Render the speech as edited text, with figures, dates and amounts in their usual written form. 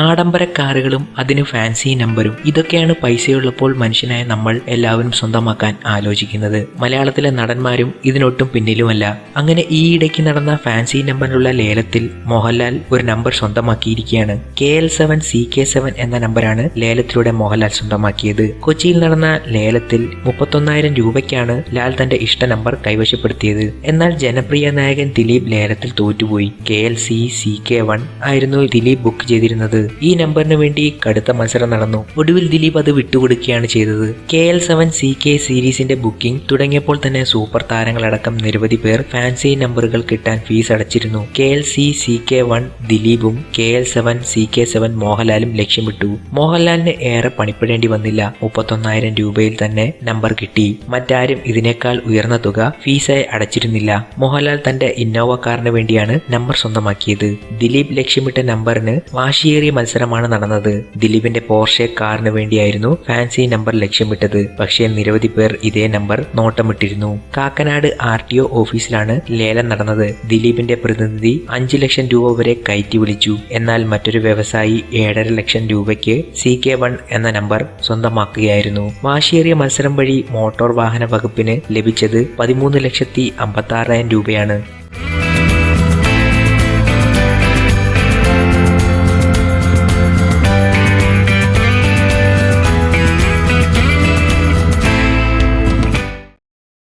ആഡംബര കാറുകളും അതിന് ഫാൻസി നമ്പരും, ഇതൊക്കെയാണ് പൈസയുള്ളപ്പോൾ മനുഷ്യനായ നമ്മൾ എല്ലാവരും സ്വന്തമാക്കാൻ ആലോചിക്കുന്നത്. മലയാളത്തിലെ നടന്മാരും ഇതിനൊട്ടും പിന്നിലുമല്ല. അങ്ങനെ ഈയിടയ്ക്ക് നടന്ന ഫാൻസി നമ്പറിലുള്ള ലേലത്തിൽ മോഹൻലാൽ ഒരു നമ്പർ സ്വന്തമാക്കിയിരിക്കുകയാണ്. KL7 CK7 എന്ന നമ്പറാണ് ലേലത്തിലൂടെ മോഹൻലാൽ സ്വന്തമാക്കിയത്. കൊച്ചിയിൽ നടന്ന ലേലത്തിൽ 31,000 രൂപയ്ക്കാണ് ലാൽ തന്റെ ഇഷ്ട നമ്പർ കൈവശപ്പെടുത്തിയത്. എന്നാൽ ജനപ്രിയ നായകൻ ദിലീപ് ലേലത്തിൽ തോറ്റുപോയി. KLC CK1 ആയിരുന്നു ദിലീപ് ബുക്ക് ചെയ്തിരുന്നത്. ഈ നമ്പറിന് വേണ്ടി കടുത്ത മത്സരം നടന്നു. ഒടുവിൽ ദിലീപ് അത് വിട്ടുകൊടുക്കുകയാണ് ചെയ്തത്. KL7 CK സീരീസിന്റെ ബുക്കിംഗ് തുടങ്ങിയപ്പോൾ തന്നെ സൂപ്പർ താരങ്ങളടക്കം നിരവധി പേർ ഫാൻസി നമ്പറുകൾ കിട്ടാൻ ഫീസ് അടച്ചിരുന്നു. KLC CK1 ദിലീപും KL7 CK7 മോഹൻലാലും ലക്ഷ്യമിട്ടു. മോഹൻലാലിന് ഏറെ പണിപ്പെടേണ്ടി വന്നില്ല. 31,000 രൂപയിൽ തന്നെ നമ്പർ കിട്ടി. മറ്റാരും ഇതിനേക്കാൾ ഉയർന്ന തുക ഫീസായി അടച്ചിരുന്നില്ല. മോഹൻലാൽ തന്റെ ഇന്നോവ കാറിന് വേണ്ടിയാണ് നമ്പർ സ്വന്തമാക്കിയത്. ദിലീപ് ലക്ഷ്യമിട്ട നമ്പറിന് വാശിയേറിയ മത്സരമാണ് നടന്നത്. ദിലീപിന്റെ പോർഷെ കാറിന് വേണ്ടിയായിരുന്നു ഫാൻസി നമ്പർ ലക്ഷ്യമിട്ടത്. പക്ഷേ നിരവധി പേർ ഇതേ നമ്പർ നോട്ടമിട്ടിരുന്നു. കാക്കനാട് RTO ഓഫീസിലാണ് ലേലം നടന്നത്. ദിലീപിന്റെ പ്രതിനിധി 5 ലക്ഷം രൂപ വരെ കയറ്റി വിളിച്ചു. എന്നാൽ മറ്റൊരു വ്യവസായി 7.5 ലക്ഷം രൂപയ്ക്ക് CK1 എന്ന നമ്പർ സ്വന്തമാക്കുകയായിരുന്നു. വാശിയേറിയ മത്സരം വഴി മോട്ടോർ വാഹന വകുപ്പിന് ലഭിച്ചത് 13,56,000 രൂപയാണ്.